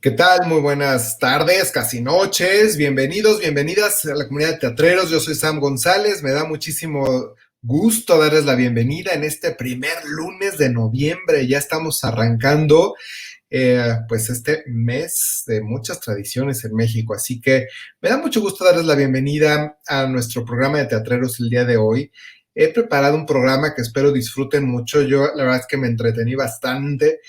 ¿Qué tal? Muy buenas tardes, casi noches. Bienvenidos, bienvenidas a la comunidad de teatreros. Yo soy Sam González. Me da muchísimo gusto darles la bienvenida en este primer lunes de noviembre. Ya estamos arrancando pues este mes de muchas tradiciones en México. Así que me da mucho gusto darles la bienvenida a nuestro programa de teatreros el día de hoy. He preparado un programa que espero disfruten mucho. Yo la verdad es que me entretení bastante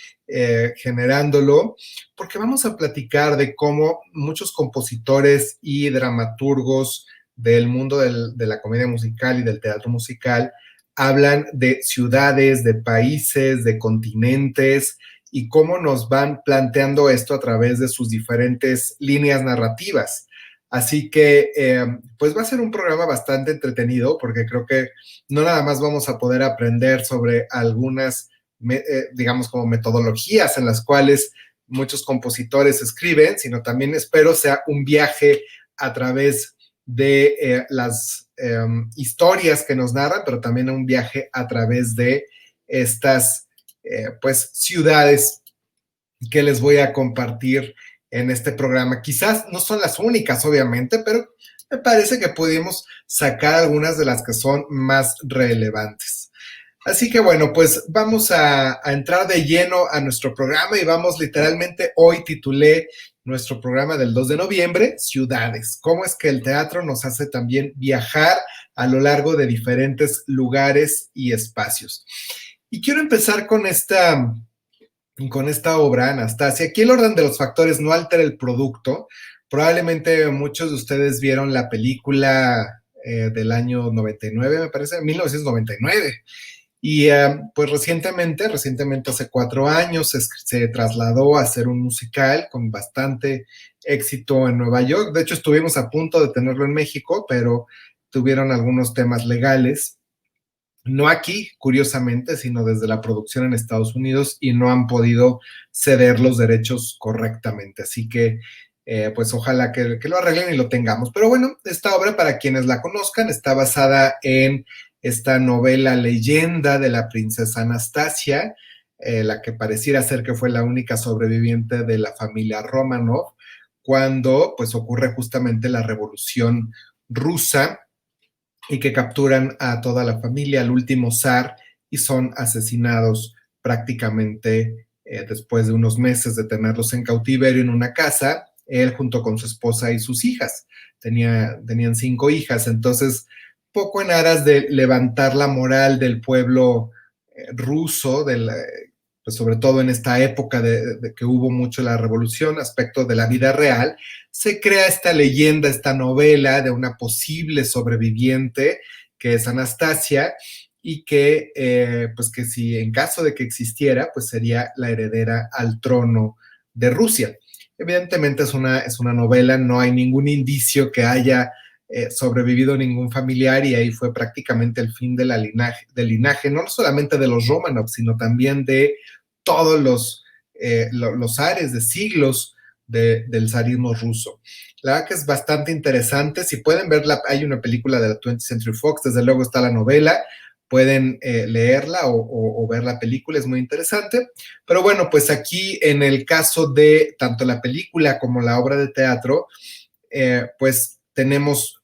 generándolo, porque vamos a platicar de cómo muchos compositores y dramaturgos del mundo de la comedia musical y del teatro musical hablan de ciudades, de países, de continentes y cómo nos van planteando esto a través de sus diferentes líneas narrativas. Así que, pues va a ser un programa bastante entretenido porque creo que no nada más vamos a poder aprender sobre algunas, digamos, como metodologías en las cuales muchos compositores escriben, sino también espero sea un viaje a través de las historias que nos narran, pero también un viaje a través de estas pues ciudades que les voy a compartir en este programa. Quizás no son las únicas, obviamente, pero me parece que pudimos sacar algunas de las que son más relevantes. Así que bueno, pues vamos a entrar de lleno a nuestro programa y vamos literalmente, hoy titulé nuestro programa del 2 de noviembre, Ciudades. ¿Cómo es que el teatro nos hace también viajar a lo largo de diferentes lugares y espacios? Y quiero empezar con esta obra, Anastasia. Aquí el orden de los factores no altera el producto. Probablemente muchos de ustedes vieron la película del año 99, me parece, 1999. Y pues recientemente, hace 4 años, se trasladó a hacer un musical con bastante éxito en Nueva York. De hecho, estuvimos a punto de tenerlo en México, pero tuvieron algunos temas legales. No aquí, curiosamente, sino desde la producción en Estados Unidos y no han podido ceder los derechos correctamente. Así que, pues ojalá que lo arreglen y lo tengamos. Pero bueno, esta obra, para quienes la conozcan, está basada en esta novela leyenda de la princesa Anastasia, la que pareciera ser que fue la única sobreviviente de la familia Romanov, cuando pues ocurre justamente la revolución rusa y que capturan a toda la familia, al último zar, y son asesinados prácticamente después de unos meses de tenerlos en cautiverio en una casa, él junto con su esposa y sus hijas. Tenían 5 hijas, entonces poco en aras de levantar la moral del pueblo ruso, pues sobre todo en esta época de que hubo mucho la revolución, aspecto de la vida real, se crea esta leyenda, esta novela de una posible sobreviviente que es Anastasia y que, pues que si en caso de que existiera, pues sería la heredera al trono de Rusia. Evidentemente es una novela, no hay ningún indicio que haya sobrevivido ningún familiar y ahí fue prácticamente el fin de del linaje, no solamente de los Romanov, sino también de todos los zares de siglos del zarismo ruso. La verdad que es bastante interesante. Si pueden verla, hay una película de la 20th Century Fox, desde luego está la novela, pueden leerla o ver la película, es muy interesante. Pero bueno, pues aquí en el caso de tanto la película como la obra de teatro, pues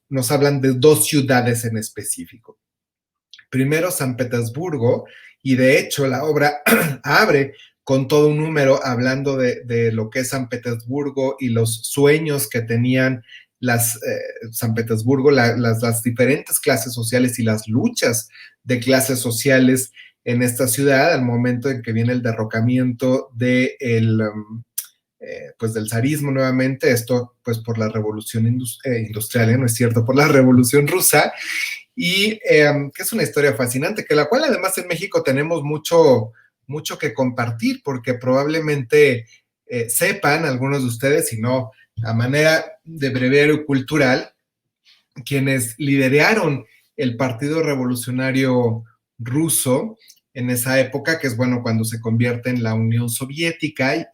nos hablan de dos ciudades en específico. Primero San Petersburgo, y de hecho la obra abre con todo un número hablando de lo que es San Petersburgo y los sueños que tenían San Petersburgo, las diferentes clases sociales y las luchas de clases sociales en esta ciudad al momento en que viene el derrocamiento pues del zarismo nuevamente, esto pues por la revolución industrial, ¿no es cierto? Por la revolución rusa, y que es una historia fascinante, que la cual además en México tenemos mucho que compartir, porque probablemente sepan algunos de ustedes, si no, a manera de breviario cultural, quienes lideraron el Partido Revolucionario Ruso en esa época, que es bueno cuando se convierte en la Unión Soviética,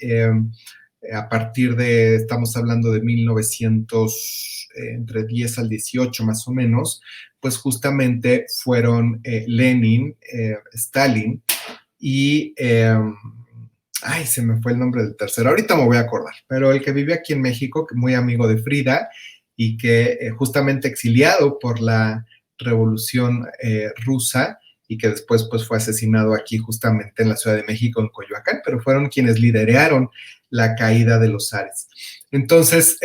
a partir de, estamos hablando de 1900, entre 10 al 18 más o menos, pues justamente fueron Lenin, Stalin y Ay, se me fue el nombre del tercero. Ahorita me voy a acordar. Pero el que vive aquí en México, que muy amigo de Frida y que justamente exiliado por la Revolución Rusa y que después pues fue asesinado aquí justamente en la Ciudad de México, en Coyoacán, pero fueron quienes lideraron la caída de los zares. Entonces,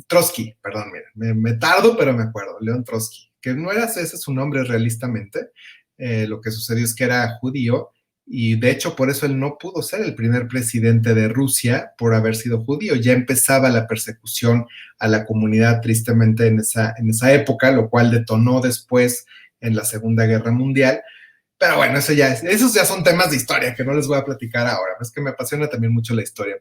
Trotsky, perdón, mira, me tardo, pero me acuerdo, León Trotsky, que no era ese su nombre realistamente, lo que sucedió es que era judío y de hecho por eso él no pudo ser el primer presidente de Rusia por haber sido judío. Ya empezaba la persecución a la comunidad tristemente en esa época, lo cual detonó después en la Segunda Guerra Mundial. Pero bueno, esos ya son temas de historia que no les voy a platicar ahora. Es que me apasiona también mucho la historia.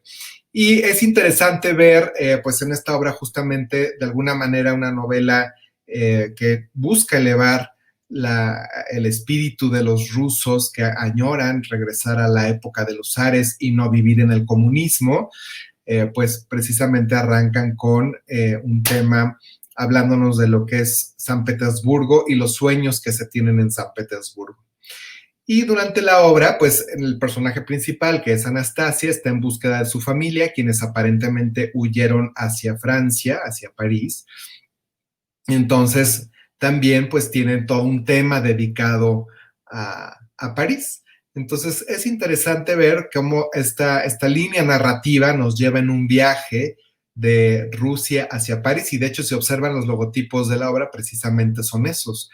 Y es interesante ver, pues en esta obra justamente, de alguna manera, una novela que busca elevar el espíritu de los rusos que añoran regresar a la época de los zares y no vivir en el comunismo, pues precisamente arrancan con un tema hablándonos de lo que es San Petersburgo y los sueños que se tienen en San Petersburgo. Y durante la obra, pues el personaje principal, que es Anastasia, está en búsqueda de su familia, quienes aparentemente huyeron hacia Francia, hacia París. Entonces, también pues tienen todo un tema dedicado a París. Entonces, es interesante ver cómo esta línea narrativa nos lleva en un viaje de Rusia hacia París, y de hecho, si observan los logotipos de la obra, precisamente son esos.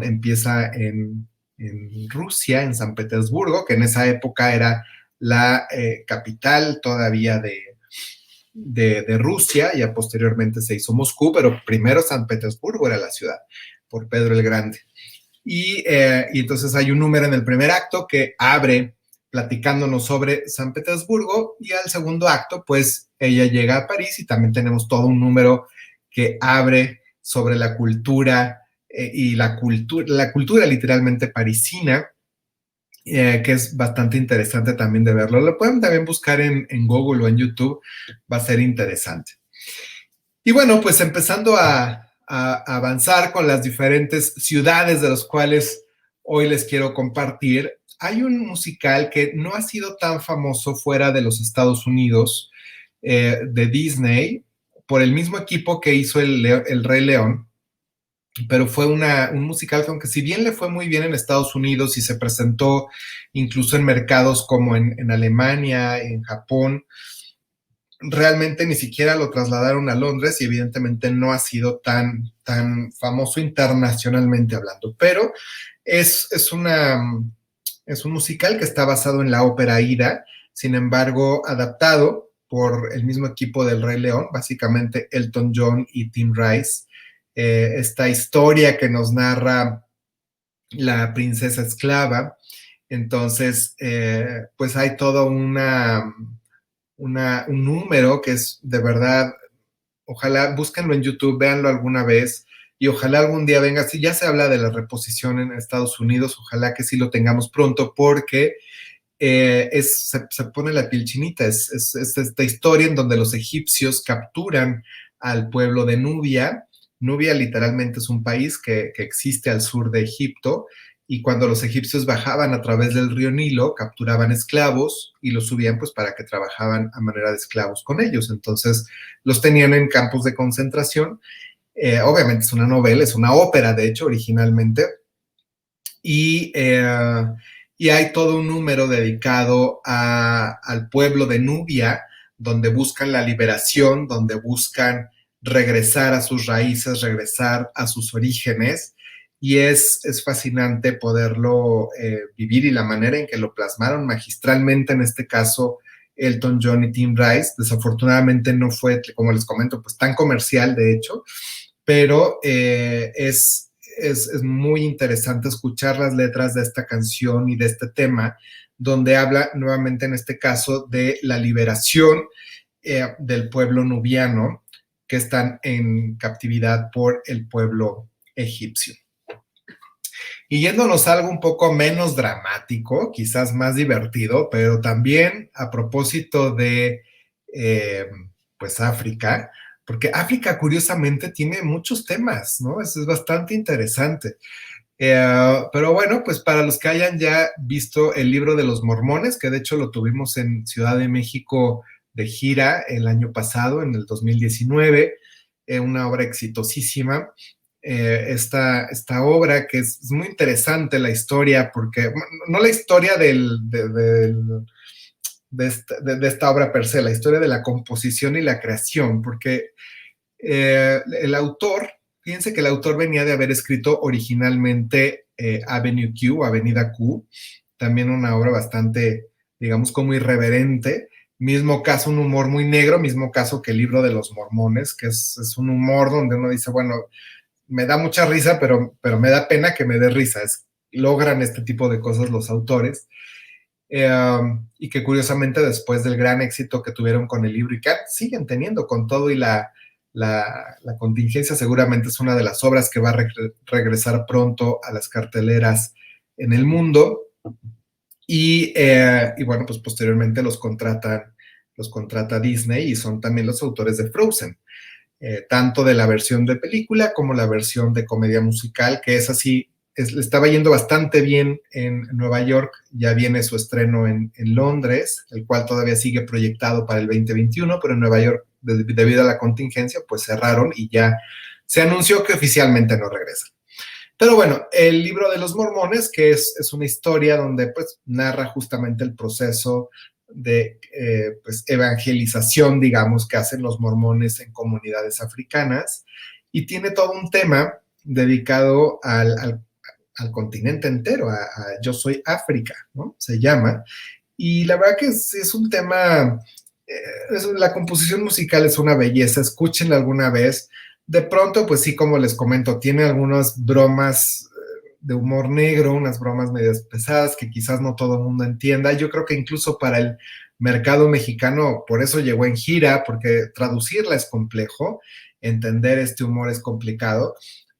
Empieza en Rusia, en San Petersburgo, que en esa época era la capital todavía de Rusia, ya posteriormente se hizo Moscú, pero primero San Petersburgo era la ciudad, por Pedro el Grande. Y entonces hay un número en el primer acto que abre platicándonos sobre San Petersburgo, y al segundo acto, pues ella llega a París y también tenemos todo un número que abre sobre la cultura y la cultura literalmente parisina, que es bastante interesante también de verlo. Lo pueden también buscar en Google o en YouTube, va a ser interesante. Y bueno, pues empezando a avanzar con las diferentes ciudades de las cuales hoy les quiero compartir, hay un musical que no ha sido tan famoso fuera de los Estados Unidos, de Disney, por el mismo equipo que hizo el Rey León, pero fue un musical que, aunque si bien le fue muy bien en Estados Unidos y se presentó incluso en mercados como en Alemania, en Japón, realmente ni siquiera lo trasladaron a Londres y evidentemente no ha sido tan famoso internacionalmente hablando, pero es un musical que está basado en la ópera Aida, sin embargo adaptado por el mismo equipo del Rey León, básicamente Elton John y Tim Rice. Esta historia que nos narra la princesa esclava. Entonces, pues hay todo un número que es de verdad, ojalá búsquenlo en YouTube, véanlo alguna vez y ojalá algún día venga. Si ya se habla de la reposición en Estados Unidos, ojalá que sí lo tengamos pronto, porque se pone la piel chinita. Es esta historia en donde los egipcios capturan al pueblo de Nubia. Nubia literalmente es un país que existe al sur de Egipto, y cuando los egipcios bajaban a través del río Nilo, capturaban esclavos y los subían pues para que trabajaban a manera de esclavos con ellos. Entonces los tenían en campos de concentración. Obviamente es una novela, es una ópera de hecho originalmente, y, y hay todo un número dedicado al pueblo de Nubia, donde buscan la liberación, donde buscan regresar a sus raíces, regresar a sus orígenes, y es fascinante poderlo vivir, y la manera en que lo plasmaron magistralmente, en este caso, Elton John y Tim Rice. Desafortunadamente no fue, como les comento, pues tan comercial, de hecho, pero es muy interesante escuchar las letras de esta canción y de este tema, donde habla nuevamente en este caso de la liberación del pueblo nubiano, que están en captividad por el pueblo egipcio. Y yéndonos a algo un poco menos dramático, quizás más divertido, pero también a propósito de pues África, porque África curiosamente tiene muchos temas, ¿no? Es bastante interesante. Pero bueno, pues para los que hayan ya visto el libro de los mormones, que de hecho lo tuvimos en Ciudad de México de gira el año pasado, en el 2019, una obra exitosísima. Esta obra que es muy interesante la historia, porque no la historia de esta obra per se, la historia de la composición y la creación, porque el autor, fíjense que el autor venía de haber escrito originalmente Avenue Q, Avenida Q, también una obra bastante, digamos, como irreverente, mismo caso, un humor muy negro, mismo caso que el libro de los mormones, que es un humor donde uno dice, bueno, me da mucha risa, pero me da pena que me dé risa. Logran este tipo de cosas los autores. Y que curiosamente después del gran éxito que tuvieron con el libro y que siguen teniendo con todo y la contingencia, seguramente es una de las obras que va a regresar pronto a las carteleras en el mundo. Y bueno, pues posteriormente los contrata Disney y son también los autores de Frozen. Tanto de la versión de película como la versión de comedia musical, que es así, le estaba yendo bastante bien en Nueva York, ya viene su estreno en Londres, el cual todavía sigue proyectado para el 2021, pero en Nueva York, debido a la contingencia, pues cerraron y ya se anunció que oficialmente no regresa. Pero bueno, el libro de los mormones, que es una historia donde pues narra justamente el proceso de pues, evangelización, digamos, que hacen los mormones en comunidades africanas, y tiene todo un tema dedicado al continente entero, a Yo Soy África, ¿no? Se llama, y la verdad que es un tema, la composición musical es una belleza, escúchenla alguna vez. De pronto, pues sí, como les comento, tiene algunas bromas de humor negro, unas bromas medias pesadas que quizás no todo el mundo entienda. Yo creo que incluso para el mercado mexicano, por eso llegó en gira, porque traducirla es complejo, entender este humor es complicado,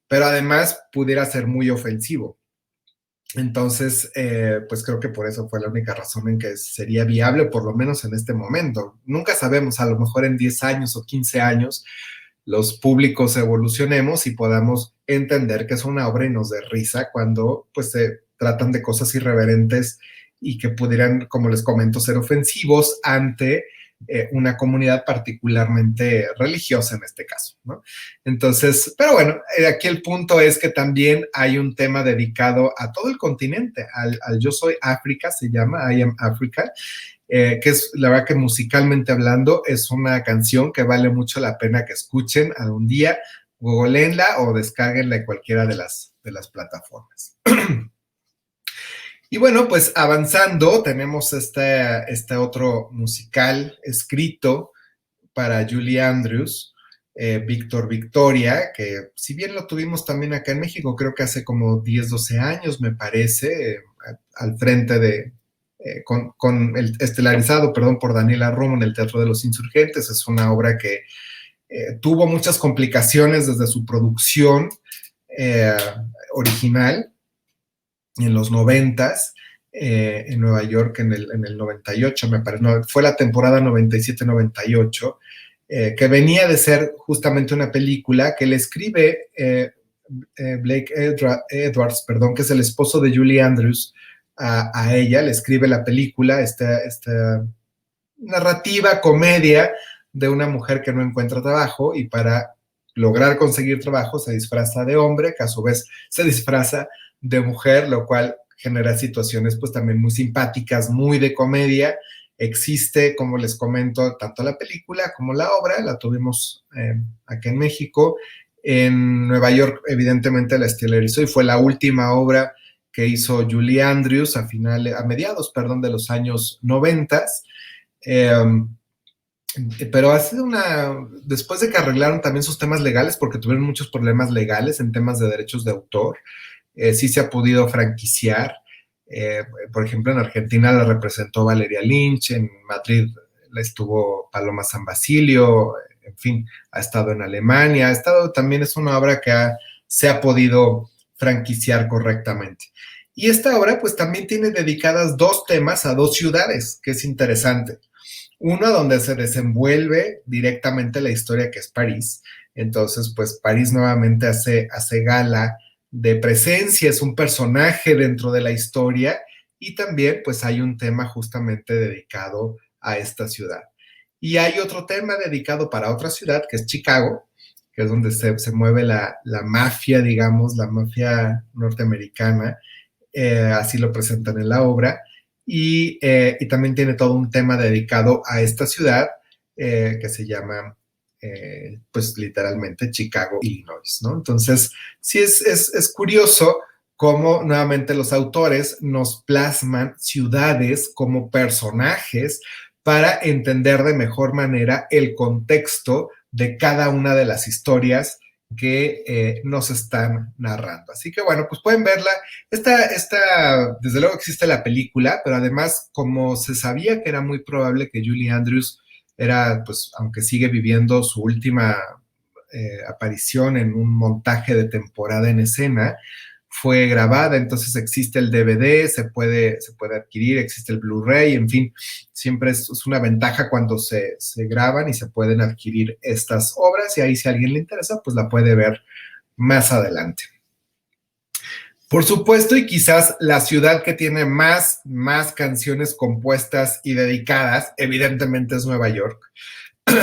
pero además pudiera ser muy ofensivo. Entonces, pues creo que por eso fue la única razón en que sería viable, por lo menos en este momento. Nunca sabemos, a lo mejor en 10 años o 15 años, los públicos evolucionemos y podamos entender que es una obra y nos dé risa cuando pues se tratan de cosas irreverentes y que pudieran, como les comento, ser ofensivos ante una comunidad particularmente religiosa en este caso, ¿no? Entonces, pero bueno, aquí el punto es que también hay un tema dedicado a todo el continente, al Yo Soy África, se llama I Am Africa, que es la verdad que musicalmente hablando es una canción que vale mucho la pena que escuchen algún día, googleenla o descarguenla en cualquiera de las plataformas. Y bueno, pues avanzando, tenemos este otro musical escrito para Julie Andrews, Víctor Victoria, que si bien lo tuvimos también acá en México, creo que hace como 10, 12 años, me parece, al frente de, con el estelarizado, perdón, por Daniela Romo en el Teatro de los Insurgentes. Es una obra que tuvo muchas complicaciones desde su producción original en los 90s, en Nueva York en el 98, me parece, no, fue la temporada 97-98, que venía de ser justamente una película que le escribe Blake Edwards, perdón, que es el esposo de Julie Andrews, a ella, le escribe la película, esta narrativa, comedia de una mujer que no encuentra trabajo y para lograr conseguir trabajo se disfraza de hombre, que a su vez se disfraza de mujer, lo cual genera situaciones pues también muy simpáticas, muy de comedia. Existe, como les comento, tanto la película como la obra, la tuvimos aquí en México. En Nueva York, evidentemente, la estelarizó y fue la última obra que hizo Julie Andrews a mediados, perdón, de los años 90. Pero ha sido después de que arreglaron también sus temas legales, porque tuvieron muchos problemas legales en temas de derechos de autor, sí se ha podido franquiciar. Por ejemplo, en Argentina la representó Valeria Lynch, en Madrid la estuvo Paloma San Basilio, en fin, ha estado en Alemania, también es una obra que se ha podido franquiciar correctamente. Y esta obra pues también tiene dedicadas 2 temas a 2 ciudades, que es interesante. Uno donde se desenvuelve directamente la historia, que es París. Entonces, pues París nuevamente hace gala de presencia, es un personaje dentro de la historia y también pues hay un tema justamente dedicado a esta ciudad. Y hay otro tema dedicado para otra ciudad, que es Chicago, que es donde se mueve la mafia, digamos, la mafia norteamericana, así lo presentan en la obra, y también tiene todo un tema dedicado a esta ciudad que se llama, pues literalmente Chicago, Illinois, ¿no? Entonces, sí es curioso cómo nuevamente los autores nos plasman ciudades como personajes para entender de mejor manera el contexto de cada una de las historias que nos están narrando. Así que bueno, pues pueden verla. Desde luego existe la película, pero además, como se sabía que era muy probable que Julie Andrews era, pues, aunque sigue viviendo su última aparición en un montaje de temporada en escena, fue grabada, entonces existe el DVD, se puede adquirir, existe el Blu-ray, en fin, siempre es una ventaja cuando se graban y se pueden adquirir estas obras, y ahí si a alguien le interesa, pues la puede ver más adelante. Por supuesto, y quizás la ciudad que tiene más canciones compuestas y dedicadas, evidentemente es Nueva York.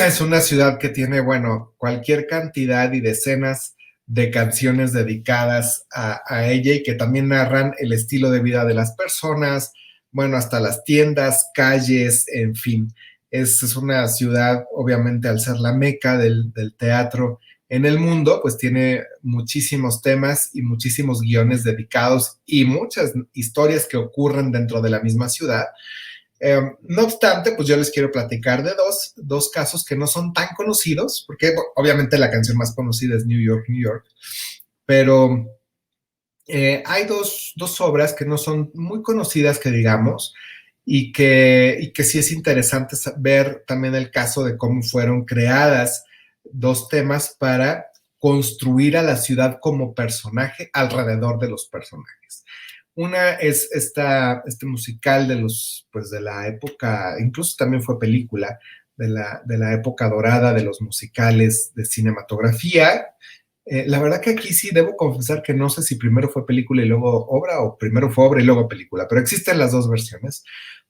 Es una ciudad que tiene, bueno, cualquier cantidad y decenas de canciones dedicadas a ella y que también narran el estilo de vida de las personas, bueno, hasta las tiendas, calles, en fin. Es una ciudad, obviamente, al ser la meca del teatro en el mundo, pues tiene muchísimos temas y muchísimos guiones dedicados y muchas historias que ocurren dentro de la misma ciudad. No obstante, pues yo les quiero platicar de dos casos que no son tan conocidos, porque obviamente la canción más conocida es New York, New York, pero hay dos obras que no son muy conocidas, que digamos, y que sí es interesante ver también el caso de cómo fueron creadas dos temas para construir a la ciudad como personaje alrededor de los personajes. Una es este musical pues de la época, incluso también fue película, de la época dorada de los musicales de cinematografía. La verdad que aquí sí debo confesar que no sé si primero fue película y luego obra, o primero fue obra y luego película, pero existen las dos versiones.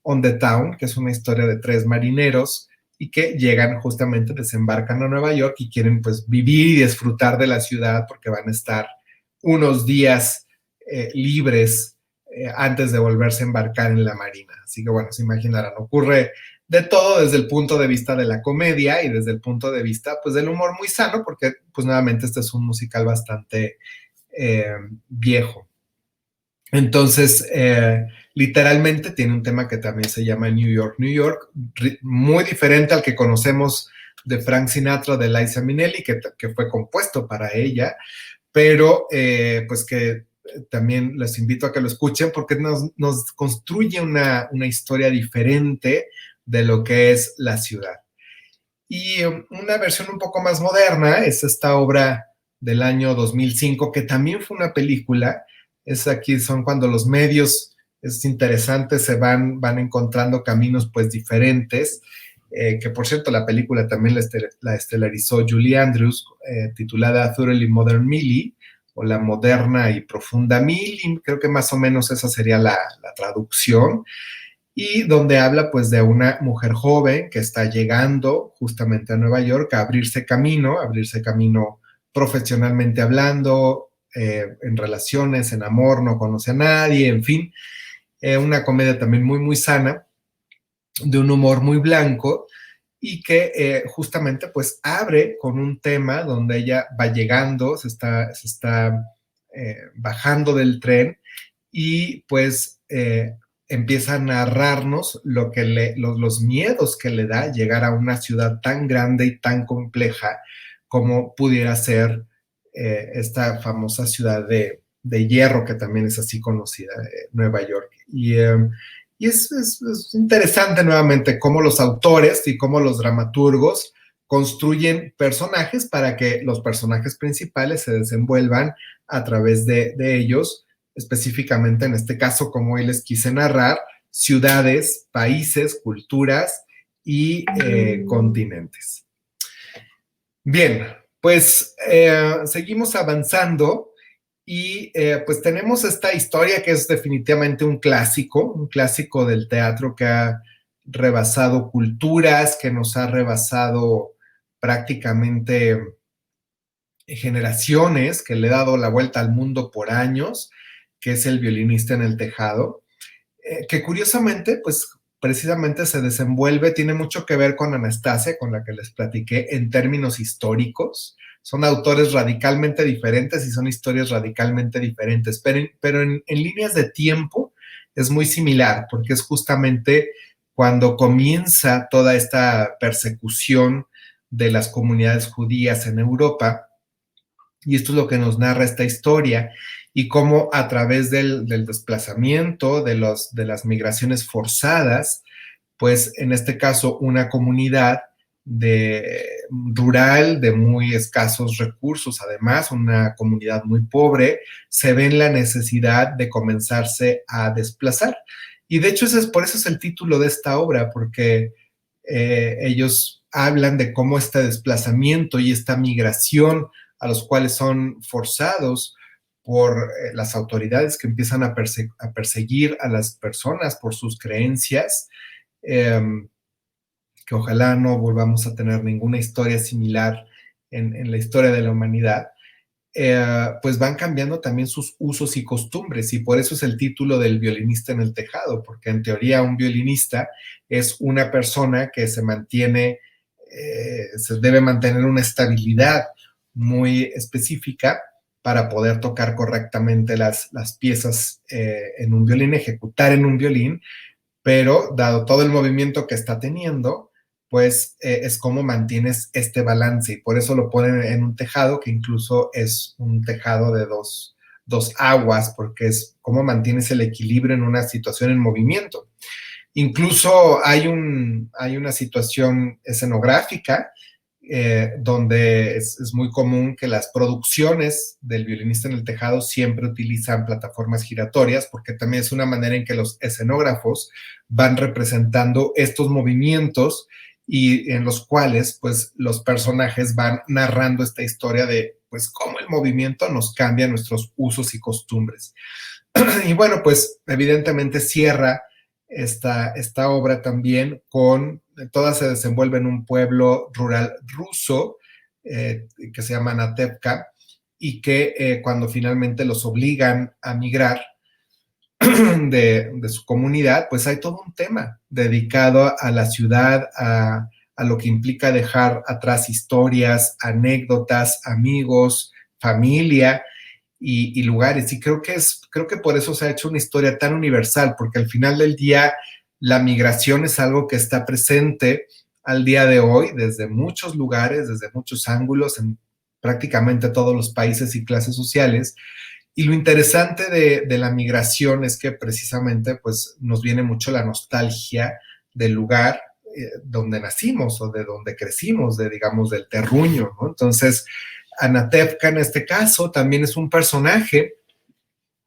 On the Town, que es una historia de tres marineros y que llegan justamente, desembarcan a Nueva York y quieren pues vivir y disfrutar de la ciudad porque van a estar unos días libres antes de volverse a embarcar en la marina. Así que bueno, se imaginarán, ocurre de todo desde el punto de vista de la comedia y desde el punto de vista pues del humor muy sano, porque pues nuevamente este es un musical bastante viejo. Entonces, literalmente tiene un tema que también se llama New York, New York, muy diferente al que conocemos de Frank Sinatra, de Liza Minnelli, que fue compuesto para ella, pero pues que también les invito a que lo escuchen porque nos construye una historia diferente de lo que es la ciudad. Y una versión un poco más moderna es esta obra del año 2005, que también fue una película. Es aquí, son cuando los medios, es interesante, se van encontrando caminos pues diferentes, que por cierto la película también la estelarizó Julie Andrews, titulada Thoroughly Modern Millie, o La Moderna y Profunda Millie, creo que más o menos esa sería la traducción, y donde habla pues de una mujer joven que está llegando justamente a Nueva York a abrirse camino profesionalmente hablando, en relaciones, en amor, no conoce a nadie, en fin, una comedia también muy, muy sana, de un humor muy blanco, y que justamente pues abre con un tema donde ella va llegando, se está bajando del tren y pues empieza a narrarnos los miedos que le da llegar a una ciudad tan grande y tan compleja como pudiera ser esta famosa ciudad de hierro, que también es así conocida, Nueva York. Y es interesante nuevamente cómo los autores y cómo los dramaturgos construyen personajes para que los personajes principales se desenvuelvan a través de ellos, específicamente en este caso, como hoy les quise narrar, ciudades, países, culturas y continentes. Bien, pues seguimos avanzando Y pues tenemos esta historia que es definitivamente un clásico del teatro que ha rebasado culturas, que nos ha rebasado prácticamente generaciones, que le ha dado la vuelta al mundo por años, que es El violinista en el tejado, que curiosamente, pues precisamente se desenvuelve, tiene mucho que ver con Anastasia, con la que les platiqué, en términos históricos. Son autores radicalmente diferentes y son historias radicalmente diferentes, pero en líneas de tiempo es muy similar, porque es justamente cuando comienza toda esta persecución de las comunidades judías en Europa, y esto es lo que nos narra esta historia, y cómo a través del desplazamiento, de las migraciones forzadas, pues en este caso una comunidad rural de muy escasos recursos, además una comunidad muy pobre, se ve en la necesidad de comenzarse a desplazar. Y de hecho por eso es el título de esta obra, porque ellos hablan de cómo este desplazamiento y esta migración a los cuales son forzados por las autoridades que empiezan a perseguir a las personas por sus creencias, eh, que ojalá no volvamos a tener ninguna historia similar en la historia de la humanidad, pues van cambiando también sus usos y costumbres, y por eso es el título del violinista en el tejado, porque en teoría un violinista es una persona que se mantiene, se debe mantener una estabilidad muy específica para poder tocar correctamente las piezas en un violín, ejecutar en un violín, pero dado todo el movimiento que está teniendo, pues es como mantienes este balance, y por eso lo ponen en un tejado que incluso es un tejado de dos aguas, porque es como mantienes el equilibrio en una situación en movimiento. Incluso hay una situación escenográfica donde es muy común que las producciones del violinista en el tejado siempre utilizan plataformas giratorias, porque también es una manera en que los escenógrafos van representando estos movimientos y en los cuales pues los personajes van narrando esta historia de pues cómo el movimiento nos cambia nuestros usos y costumbres. Y bueno, pues evidentemente cierra esta obra también toda se desenvuelve en un pueblo rural ruso que se llama Natevka, y que cuando finalmente los obligan a migrar de su comunidad, pues hay todo un tema dedicado a la ciudad, a lo que implica dejar atrás historias, anécdotas, amigos, familia y lugares. Y creo que por eso se ha hecho una historia tan universal, porque al final del día la migración es algo que está presente al día de hoy desde muchos lugares, desde muchos ángulos, en prácticamente todos los países y clases sociales. Y lo interesante de la migración es que precisamente pues nos viene mucho la nostalgia del lugar donde nacimos o de donde crecimos, digamos del terruño, ¿no? Entonces, Anatevka en este caso también es un personaje,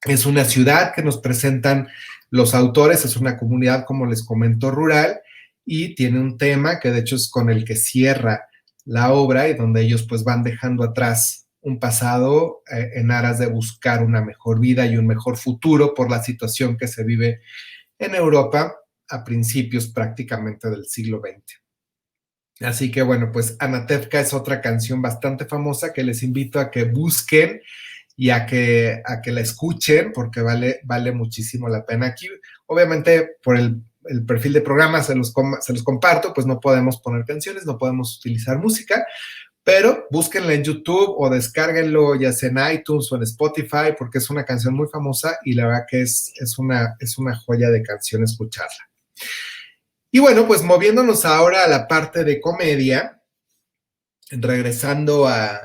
es una ciudad que nos presentan los autores, es una comunidad, como les comento, rural, y tiene un tema que de hecho es con el que cierra la obra, y donde ellos pues van dejando atrás un pasado en aras de buscar una mejor vida y un mejor futuro por la situación que se vive en Europa a principios prácticamente del siglo XX. Así que bueno, pues Anatevka es otra canción bastante famosa que les invito a que busquen y a que la escuchen, porque vale muchísimo la pena. Aquí, obviamente, por el perfil de programa se los comparto, pues no podemos poner canciones, no podemos utilizar música, pero búsquenla en YouTube o descárguenlo ya sea en iTunes o en Spotify, porque es una canción muy famosa y la verdad que es una joya de canción escucharla. Y bueno, pues moviéndonos ahora a la parte de comedia, regresando a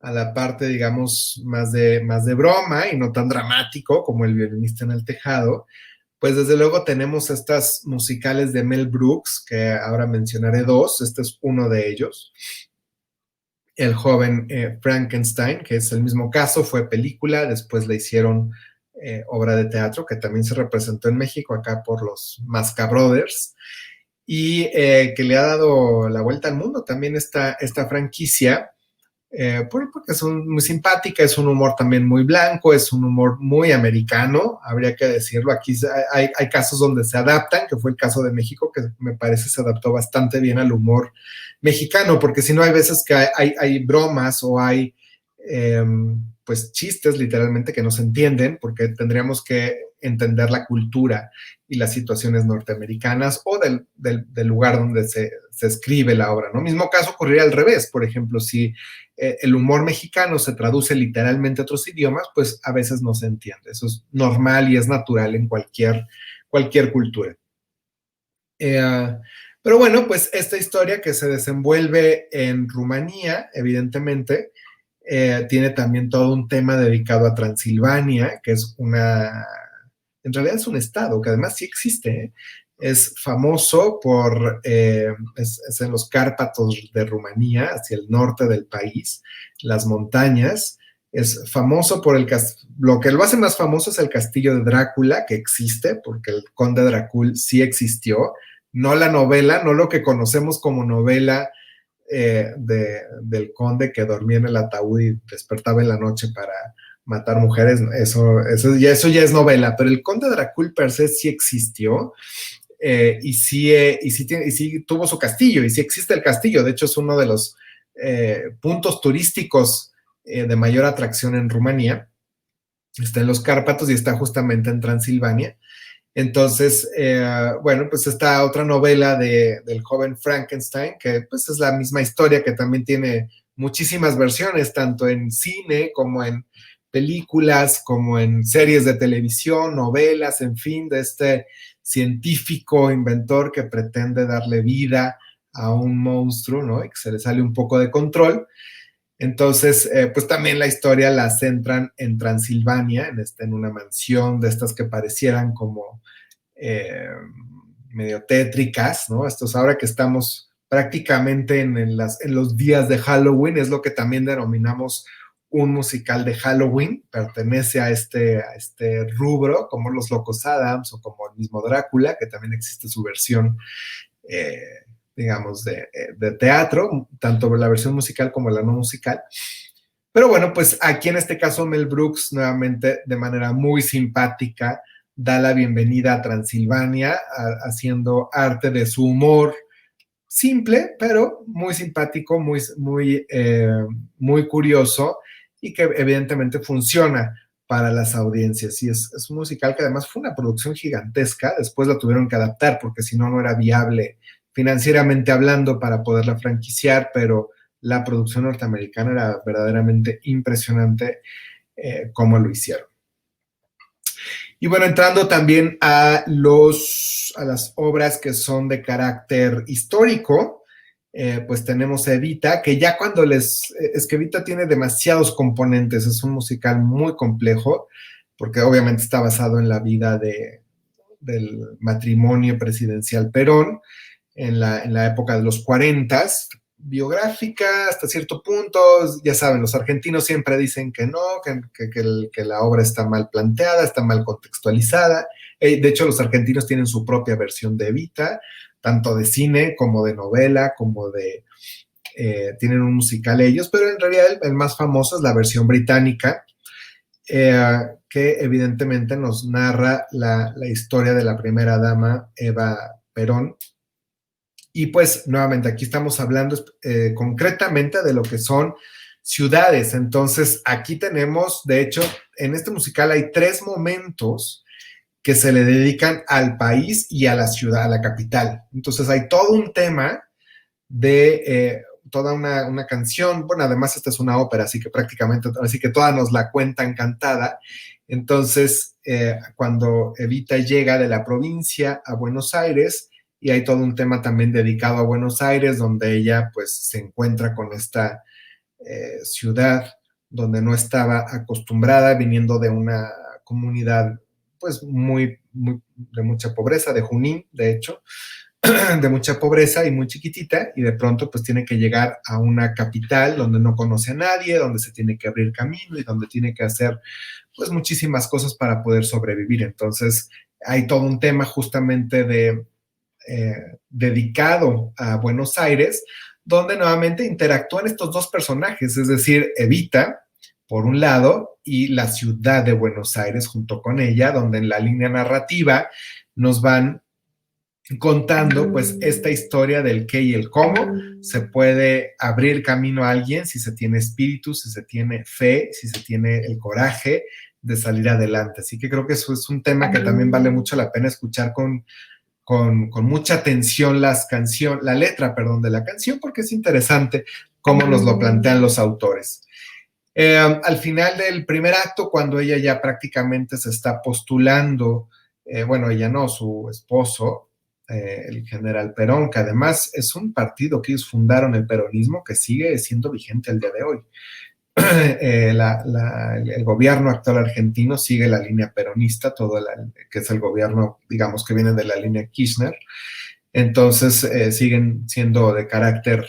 la parte, digamos, más de broma y no tan dramático como El violinista en el tejado, pues desde luego tenemos estas musicales de Mel Brooks, que ahora mencionaré dos. Este es uno de ellos. El joven Frankenstein, que es el mismo caso, fue película, después le hicieron obra de teatro, que también se representó en México, acá por los Masca Brothers, y que le ha dado la vuelta al mundo también esta franquicia, porque es muy simpática, es un humor también muy blanco, es un humor muy americano, habría que decirlo. Aquí hay casos donde se adaptan, que fue el caso de México, que me parece se adaptó bastante bien al humor mexicano, porque si no hay veces que hay bromas o hay eh, pues chistes literalmente que no se entienden, porque tendríamos que entender la cultura y las situaciones norteamericanas o del lugar donde se escribe la obra, ¿no? Mismo caso ocurriría al revés, por ejemplo, si el humor mexicano se traduce literalmente a otros idiomas, pues a veces no se entiende. Eso es normal y es natural en cualquier cultura. Pero bueno, pues esta historia que se desenvuelve en Rumanía, evidentemente, tiene también todo un tema dedicado a Transilvania, que es en realidad es un estado que además sí existe, ¿eh? Es famoso es en los Cárpatos de Rumanía, hacia el norte del país, las montañas. Es famoso por lo que lo hace más famoso es el castillo de Drácula, que existe, porque el conde Drácula sí existió, no la novela, no lo que conocemos como novela del conde que dormía en el ataúd y despertaba en la noche para matar mujeres. Eso ya es novela, pero el conde Drácula per se sí existió. Y sí tuvo su castillo, y sí existe el castillo. De hecho, es uno de los puntos turísticos de mayor atracción en Rumanía. Está en los Cárpatos y está justamente en Transilvania. Entonces, bueno, pues esta otra novela del joven Frankenstein, que pues es la misma historia, que también tiene muchísimas versiones, tanto en cine como en películas, como en series de televisión, novelas, en fin, de este científico inventor que pretende darle vida a un monstruo, ¿no? Y que se le sale un poco de control. Entonces, pues también la historia la centran en Transilvania, en una mansión de estas que parecieran como eh, medio tétricas, ¿no? Estos ahora que estamos prácticamente en los días de Halloween, es lo que también denominamos un musical de Halloween, pertenece a este rubro, como Los Locos Adams o como el mismo Drácula, que también existe su versión eh, digamos, de teatro, tanto la versión musical como la no musical. Pero bueno, pues aquí en este caso Mel Brooks nuevamente de manera muy simpática da la bienvenida a Transilvania, haciendo arte de su humor simple, pero muy simpático, muy curioso, y que evidentemente funciona para las audiencias. Y es un musical que además fue una producción gigantesca, después la tuvieron que adaptar porque si no, no era viable financieramente hablando para poderla franquiciar, pero la producción norteamericana era verdaderamente impresionante cómo lo hicieron. Y bueno, entrando también a las obras que son de carácter histórico, pues tenemos a Evita, que ya es que Evita tiene demasiados componentes, es un musical muy complejo, porque obviamente está basado en la vida del matrimonio presidencial Perón, en la época de los 40, biográfica hasta cierto punto. Ya saben, los argentinos siempre dicen que no, que la obra está mal planteada, está mal contextualizada. De hecho, los argentinos tienen su propia versión de Evita, tanto de cine como de novela, tienen un musical ellos, pero en realidad el más famoso es la versión británica, que evidentemente nos narra la historia de la primera dama, Eva Perón. Y pues nuevamente aquí estamos hablando concretamente de lo que son ciudades. Entonces aquí tenemos, de hecho, en este musical hay 3 momentos que se le dedican al país y a la ciudad, a la capital. Entonces hay todo un tema de toda una canción. Bueno, además esta es una ópera, así que toda nos la cuentan cantada. Entonces, cuando Evita llega de la provincia a Buenos Aires, y hay todo un tema también dedicado a Buenos Aires, donde ella pues se encuentra con esta ciudad donde no estaba acostumbrada, viniendo de una comunidad pues de mucha pobreza, de Junín, de hecho, de mucha pobreza y muy chiquitita, y de pronto pues tiene que llegar a una capital donde no conoce a nadie, donde se tiene que abrir camino y donde tiene que hacer pues muchísimas cosas para poder sobrevivir. Entonces hay todo un tema justamente dedicado a Buenos Aires, donde nuevamente interactúan estos dos personajes, es decir, Evita, por un lado, y la ciudad de Buenos Aires junto con ella, donde en la línea narrativa nos van contando pues esta historia del qué y el cómo se puede abrir camino a alguien si se tiene espíritu, si se tiene fe, si se tiene el coraje de salir adelante. Así que creo que eso es un tema que también vale mucho la pena escuchar con mucha atención la letra, de la canción, porque es interesante cómo nos lo plantean los autores. Al final del primer acto, cuando ella ya prácticamente se está postulando, ella no, su esposo, el general Perón, que además es un partido que ellos fundaron, el peronismo, que sigue siendo vigente el día de hoy. El gobierno actual argentino sigue la línea peronista, que es el gobierno, digamos, que viene de la línea Kirchner. Entonces siguen siendo de carácter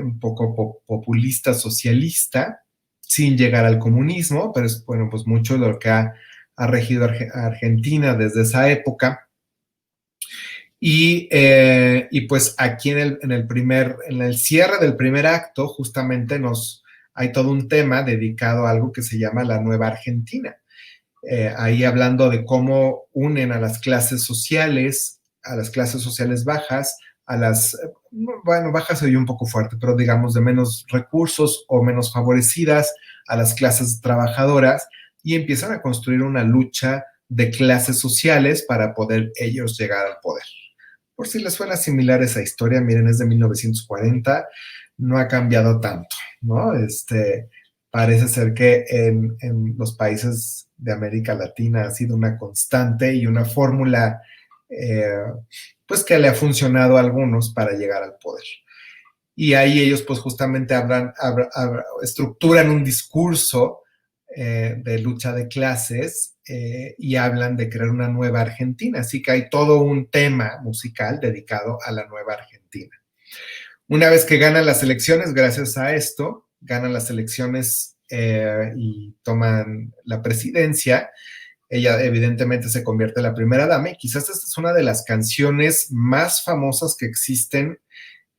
un poco populista, socialista, sin llegar al comunismo, pero es, bueno, pues mucho de lo que ha regido a Argentina desde esa época. Y pues aquí en el cierre del primer acto, justamente hay todo un tema dedicado a algo que se llama la Nueva Argentina. Ahí hablando de cómo unen a las clases sociales bajas, bajas se oye un poco fuerte, pero digamos de menos recursos o menos favorecidas, a las clases trabajadoras, y empiezan a construir una lucha de clases sociales para poder ellos llegar al poder. Por si les suena similar esa historia, miren, es de 1940, no ha cambiado tanto, ¿no? Parece ser que en los países de América Latina ha sido una constante y una fórmula, pues que le ha funcionado a algunos para llegar al poder. Y ahí ellos pues justamente estructuran un discurso de lucha de clases y hablan de crear una nueva Argentina. Así que hay todo un tema musical dedicado a la nueva Argentina. Una vez que ganan las elecciones, gracias a esto, ganan las elecciones y toman la presidencia, ella evidentemente se convierte en la primera dama y quizás esta es una de las canciones más famosas que existen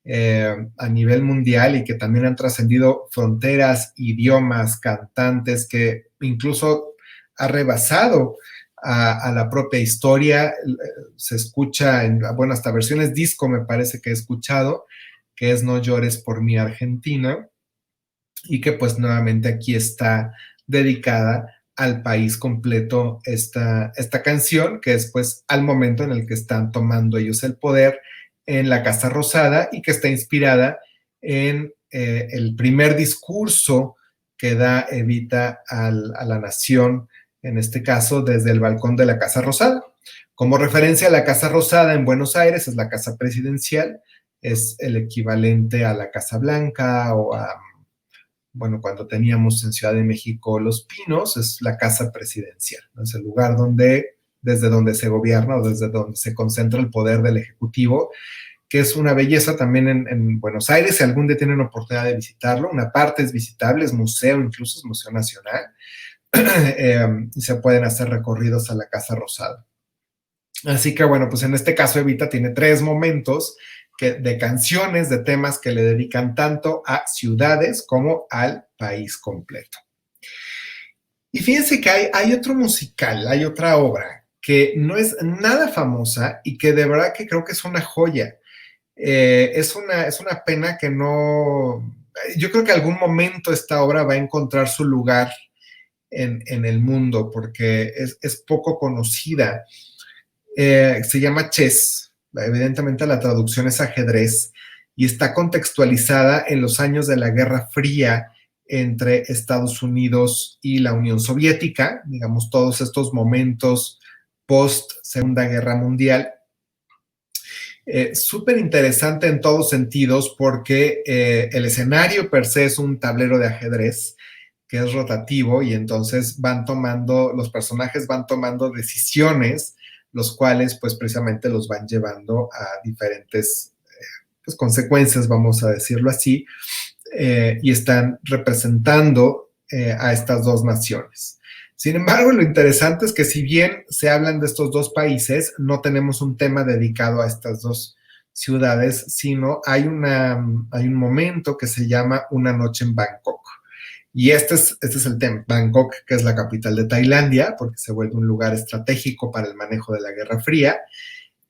a nivel mundial y que también han trascendido fronteras, idiomas, cantantes, que incluso ha rebasado a la propia historia. Se escucha, hasta versiones disco me parece que he escuchado, que es No llores por mi Argentina, y que pues nuevamente aquí está dedicada al país completo esta canción, que es pues al momento en el que están tomando ellos el poder en la Casa Rosada y que está inspirada en el primer discurso que da Evita a la nación, en este caso desde el balcón de la Casa Rosada. Como referencia, la Casa Rosada en Buenos Aires es la casa presidencial, es el equivalente a la Casa Blanca o cuando teníamos en Ciudad de México Los Pinos, es la casa presidencial, ¿no? Es el lugar desde donde se gobierna o desde donde se concentra el poder del Ejecutivo, que es una belleza también en Buenos Aires. Si algún día tienen oportunidad de visitarlo, una parte es visitable, es museo, incluso es Museo Nacional, y se pueden hacer recorridos a la Casa Rosada. Así que pues en este caso Evita tiene 3 momentos de canciones, de temas que le dedican tanto a ciudades como al país completo. Y fíjense que hay otro musical, hay otra obra que no es nada famosa y que de verdad que creo que es una joya. Es una pena que no... Yo creo que algún momento esta obra va a encontrar su lugar en el mundo porque es poco conocida. Se llama Chess. Evidentemente la traducción es ajedrez y está contextualizada en los años de la Guerra Fría entre Estados Unidos y la Unión Soviética, digamos, todos estos momentos post Segunda Guerra Mundial. Súper interesante en todos sentidos porque el escenario per se es un tablero de ajedrez que es rotativo y entonces los personajes van tomando decisiones, los cuales pues precisamente los van llevando a diferentes consecuencias, vamos a decirlo así, y están representando a estas dos naciones. Sin embargo, lo interesante es que si bien se hablan de estos dos países, no tenemos un tema dedicado a estas ciudades, sino hay un momento que se llama Una noche en Bangkok. Y este es el tema, Bangkok, que es la capital de Tailandia, porque se vuelve un lugar estratégico para el manejo de la Guerra Fría.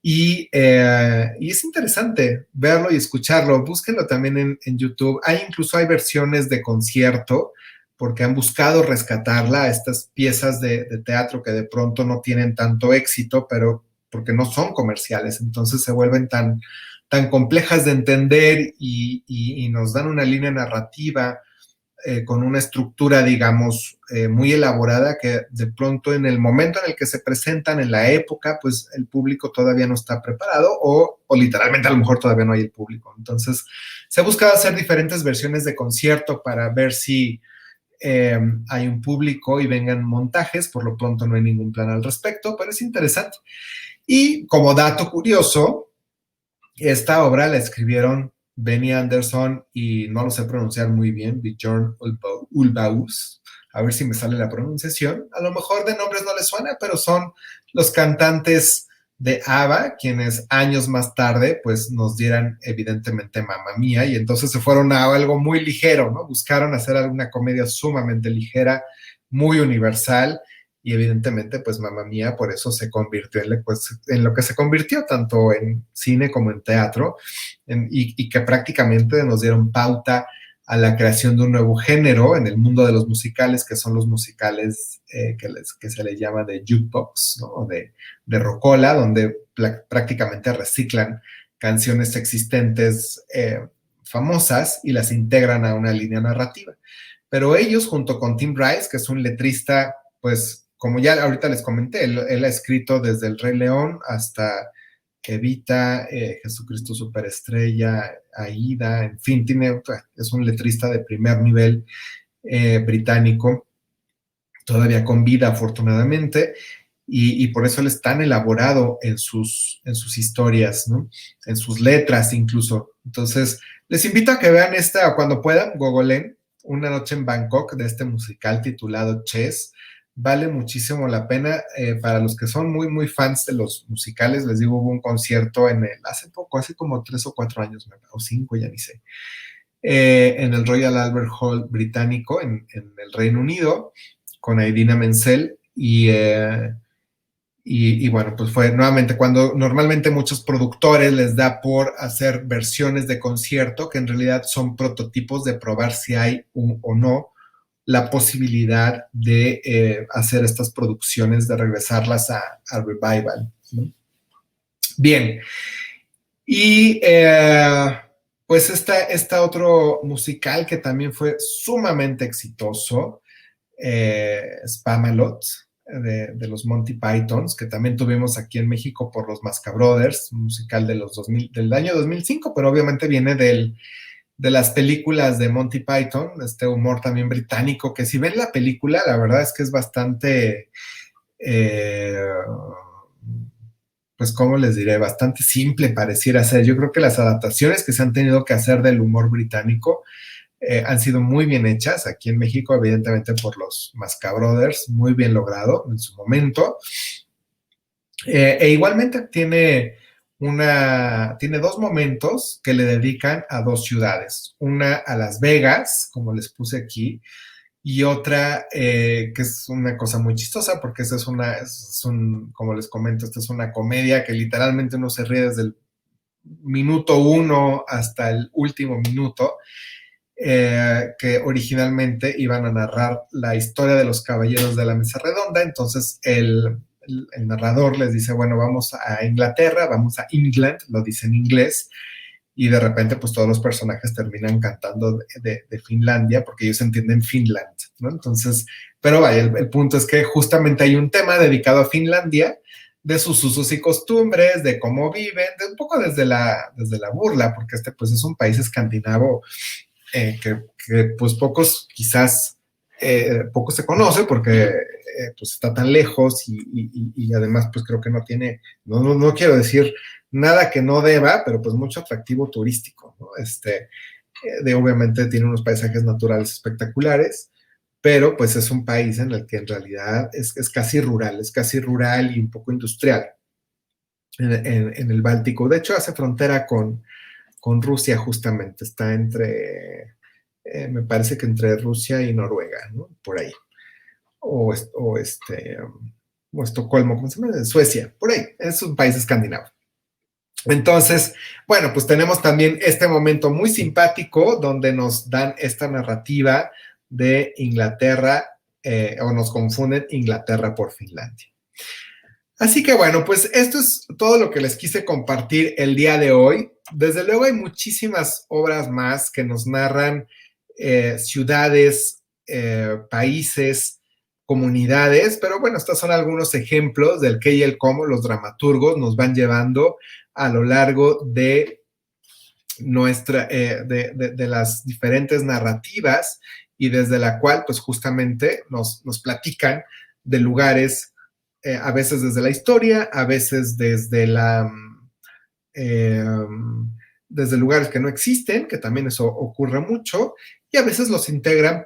Y es interesante verlo y escucharlo. Búsquenlo también en YouTube. Incluso hay versiones de concierto, porque han buscado rescatarla, estas piezas de teatro que de pronto no tienen tanto éxito, pero porque no son comerciales, entonces se vuelven tan complejas de entender y nos dan una línea narrativa con una estructura, digamos, muy elaborada que de pronto en el momento en el que se presentan, en la época, pues el público todavía no está preparado o literalmente a lo mejor todavía no hay el público. Entonces, se ha buscado hacer diferentes versiones de concierto para ver si hay un público y vengan montajes. Por lo pronto no hay ningún plan al respecto, pero es interesante. Y como dato curioso, esta obra la escribieron Benny Anderson y no lo sé pronunciar muy bien, Björn Ulvaeus. A ver si me sale la pronunciación. A lo mejor de nombres no les suena, pero son los cantantes de ABBA, quienes años más tarde pues nos dieran evidentemente Mamma Mía, y entonces se fueron a algo muy ligero, ¿no? Buscaron hacer alguna comedia sumamente ligera, muy universal, y evidentemente pues Mamma Mía por eso se convirtió en lo que se convirtió tanto en cine como en teatro, y que prácticamente nos dieron pauta a la creación de un nuevo género en el mundo de los musicales, que son los musicales que se le llama de jukebox, ¿no? De rocola, donde prácticamente reciclan canciones existentes famosas y las integran a una línea narrativa. Pero ellos, junto con Tim Rice, que es un letrista, pues como ya ahorita les comenté, él ha escrito desde El Rey León hasta Evita, Jesucristo Superestrella, Aida, en fin, es un letrista de primer nivel británico, todavía con vida afortunadamente, y por eso él es tan elaborado en sus historias, ¿no? En sus letras incluso. Entonces, les invito a que vean cuando puedan, googleen Una noche en Bangkok, de este musical titulado Chess. Vale muchísimo la pena. Para los que son muy, muy fans de los musicales, les digo, hubo un concierto hace poco, hace como 3 o 4 años, o 5, ya ni sé, en el Royal Albert Hall británico, en el Reino Unido, con Idina Menzel, y bueno, pues fue nuevamente cuando normalmente muchos productores les da por hacer versiones de concierto, que en realidad son prototipos de probar si hay o no la posibilidad de hacer estas producciones, de regresarlas al revival, ¿no? Bien, y pues otro musical que también fue sumamente exitoso, Spamalot, de los Monty Pythons, que también tuvimos aquí en México por los Mascabrothers, un musical de los 2000, del año 2005, pero obviamente viene de las películas de Monty Python, este humor también británico, que si ven la película, la verdad es que es bastante, pues, ¿cómo les diré? Bastante simple pareciera ser. Yo creo que las adaptaciones que se han tenido que hacer del humor británico han sido muy bien hechas. Aquí en México, evidentemente, por los Mascabrothers, muy bien logrado en su momento. Igualmente tiene 2 momentos que le dedican a 2 ciudades. Una a Las Vegas, como les puse aquí, y otra que es una cosa muy chistosa, porque esta como les comento, esta es una comedia que literalmente uno se ríe desde el minuto 1 hasta el último minuto, que originalmente iban a narrar la historia de los caballeros de la mesa redonda. Entonces el narrador les dice, bueno, vamos a Inglaterra, vamos a England, lo dice en inglés, y de repente pues todos los personajes terminan cantando de Finlandia, porque ellos entienden Finland, ¿no? Entonces, pero vaya, el punto es que justamente hay un tema dedicado a Finlandia, de sus usos y costumbres, de cómo viven, de un poco desde la burla, porque pues es un país escandinavo que pues quizás poco se conoce, porque pues está tan lejos, y además pues creo que no tiene, no quiero decir nada que no deba, pero pues mucho atractivo turístico, ¿no? Obviamente tiene unos paisajes naturales espectaculares, pero pues es un país en el que en realidad es casi rural y un poco industrial. en el Báltico. De hecho, hace frontera con Rusia justamente. Está me parece que entre Rusia y Noruega, ¿no? Por ahí. O Estocolmo, ¿cómo se llama? Suecia, por ahí. Es un país escandinavo. Entonces, bueno, pues tenemos también este momento muy simpático donde nos dan esta narrativa de Inglaterra, o nos confunden Inglaterra por Finlandia. Así que bueno, pues esto es todo lo que les quise compartir el día de hoy. Desde luego hay muchísimas obras más que nos narran ciudades, países, comunidades, pero bueno, estos son algunos ejemplos del qué y el cómo los dramaturgos nos van llevando a lo largo de de las diferentes narrativas y desde la cual pues justamente nos platican de lugares, a veces desde la historia, a veces eh, desde lugares que no existen, que también eso ocurre mucho, y a veces los integran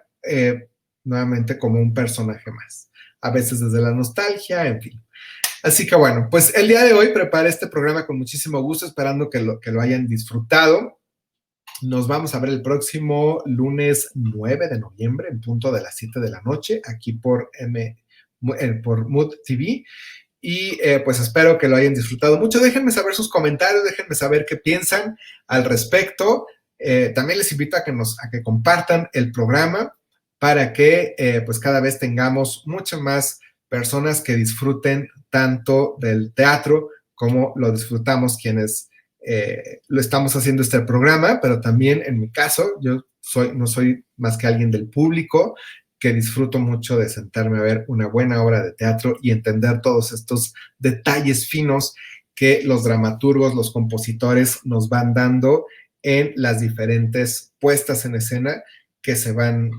nuevamente como un personaje más, a veces desde la nostalgia, en fin. Así que bueno, pues el día de hoy preparé este programa con muchísimo gusto, esperando que lo hayan disfrutado. Nos vamos a ver el próximo lunes 9 de noviembre en punto de las 7 de la noche, aquí por Mood TV. Y pues espero que lo hayan disfrutado mucho. Déjenme saber sus comentarios, déjenme saber qué piensan al respecto. También les invito a que compartan el programa para que pues cada vez tengamos muchas más personas que disfruten tanto del teatro como lo disfrutamos quienes lo estamos haciendo este programa, pero también en mi caso, no soy más que alguien del público que disfruto mucho de sentarme a ver una buena obra de teatro y entender todos estos detalles finos que los dramaturgos, los compositores nos van dando en las diferentes puestas en escena que se van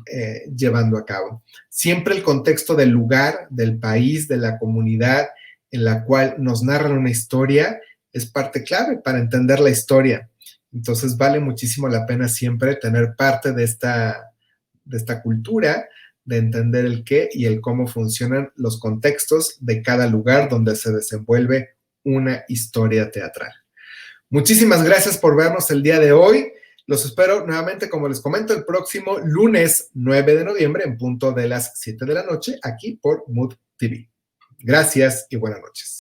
llevando a cabo. Siempre el contexto del lugar, del país, de la comunidad en la cual nos narran una historia es parte clave para entender la historia. Entonces vale muchísimo la pena siempre tener parte de esta cultura, de entender el qué y el cómo funcionan los contextos de cada lugar donde se desenvuelve una historia teatral. Muchísimas gracias por vernos el día de hoy. Los espero nuevamente, como les comento, el próximo lunes 9 de noviembre en punto de las 7 de la noche aquí por Mood TV. Gracias y buenas noches.